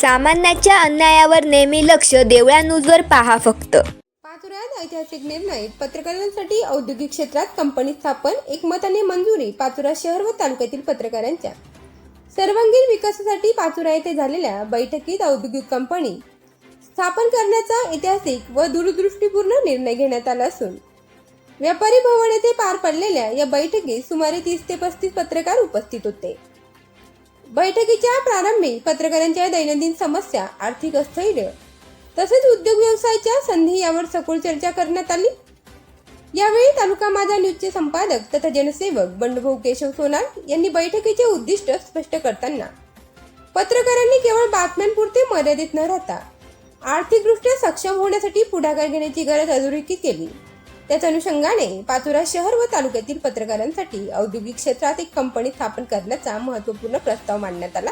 सामान्याच्या अन्यायावर नेहमी लक्ष देवळा न्यूजवर पहा फक्त. पाचोऱ्यात ऐतिहासिक निर्णय, पत्रकारांसाठी औद्योगिक क्षेत्रात कंपनी स्थापन, एकमताने मंजुरी. पाचोरा शहर व तालुक्यातील पत्रकारांच्या सर्वांगीण विकासासाठी पाचोरा येथे झालेल्या बैठकीत औद्योगिक कंपनी स्थापन करण्याचा ऐतिहासिक व दूरदृष्टीपूर्ण निर्णय घेण्यात आला असून व्यापारी भवन येथे पार पडलेल्या या बैठकीत सुमारे 30 ते 35 पत्रकार उपस्थित होते. बैठकीच्या प्रारंभी पत्रकारांच्या दैनंदिन समस्या, आर्थिक स्थैर्य तसेच उद्योग व्यवसायाच्या संधी यावर सखोल चर्चा करण्यात आली. यावेळी तालुका माझा न्यूजचे संपादक तथा जनसेवक बंडूभाऊ केशव सोनार यांनी बैठकीचे उद्दिष्ट स्पष्ट करताना पत्रकारांनी केवळ बातम्यांपुरते मर्यादित न राहता आर्थिकदृष्ट्या सक्षम होण्यासाठी पुढाकार घेण्याची गरज अधोरेखित केली. त्याच अनुषंगाने पाचोरा शहर व तालुक्यातील पत्रकारांसाठी औद्योगिक क्षेत्रात एक कंपनी स्थापन करण्याचा महत्त्वपूर्ण प्रस्ताव मांडण्यात आला.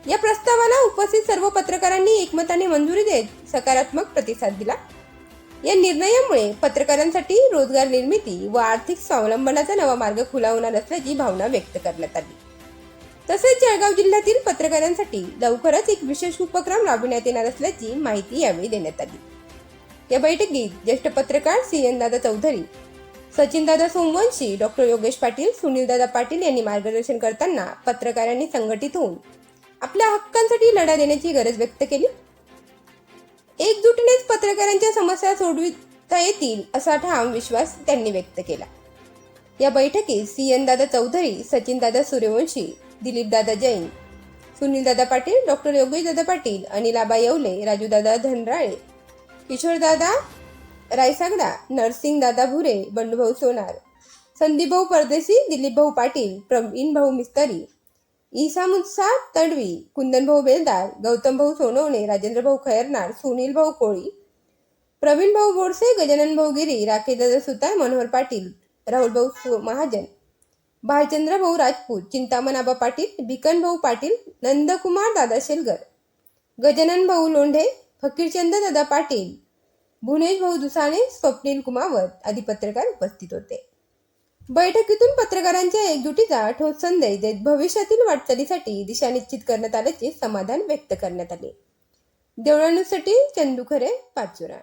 या प्रस्तावाला उपस्थित सर्व पत्रकारांनी एकमताने मंजुरी देत सकारात्मक प्रतिसाद दिला. या निर्णयामुळे पत्रकारांसाठी रोजगार निर्मिती व आर्थिक स्वावलंबनाचा नवा मार्ग खुला होणार असल्याची भावना व्यक्त करण्यात आली. तसेच जळगाव जिल्ह्यातील पत्रकारांसाठी लवकरच एक विशेष उपक्रम राबविण्यात येणार असल्याची माहिती यावेळी देण्यात आली. या बैठकीत ज्येष्ठ पत्रकार CN दादा चौधरी, सचिन दादा सोमवंशी, डॉक्टर योगेश पाटील, सुनील दादा पाटील यांनी मार्गदर्शन करताना पत्रकारांनी संघटित होऊन आपल्या हक्कांसाठी लढा देण्याची गरज व्यक्त केली. एकजुटीनेच पत्रकारांच्या समस्या सोडविता येतील असा ठाम विश्वास त्यांनी व्यक्त केला. या बैठकीत CN दादा चौधरी, सचिन दादा सूर्यवंशी, दिलीप दादा जैन, सुनील दादा पाटील, डॉक्टर योगेश दादा पाटील, अनिलाबा येवले, राजू दादा धनराळे, किशोर दादा रायसागडा, नरसिंग दादा भुरे, बंडूभाऊ सोनार, संदीप भाऊ परदेशी, दिलीप भाऊ पाटील, प्रवीण भाऊ मिस्त्री, ईसा मुत्सा तडवी, कुंदन भाऊ बेलदार, गौतम भाऊ सोनवणे, राजेंद्र भाऊ खैरनार, सुनील भाऊ कोळी, प्रवीण भाऊ बोरसे, गजानन भाऊ गिरी, राकेश दादा सुतार, मनोहर पाटील, राहुल भाऊ महाजन, भालचंद्र भाऊ राजपूत, चिंतामण आबा पाटील, भिकन भाऊ पाटील, नंदकुमार दादा शेलगर, गजानन भाऊ लोंढे, फकीरचंद दादा पाटील, भुवनेश भाऊ दुसाने, स्वप्नील कुमावत आदी पत्रकार उपस्थित होते. बैठकीतून पत्रकारांच्या एकजुटीचा ठोस संदेश देत भविष्यातील वाटचालीसाठी दिशा निश्चित करण्यात आल्याचे समाधान व्यक्त करण्यात आले. देवळा न्यूजसाठी चंदू खरे, पाचोरा.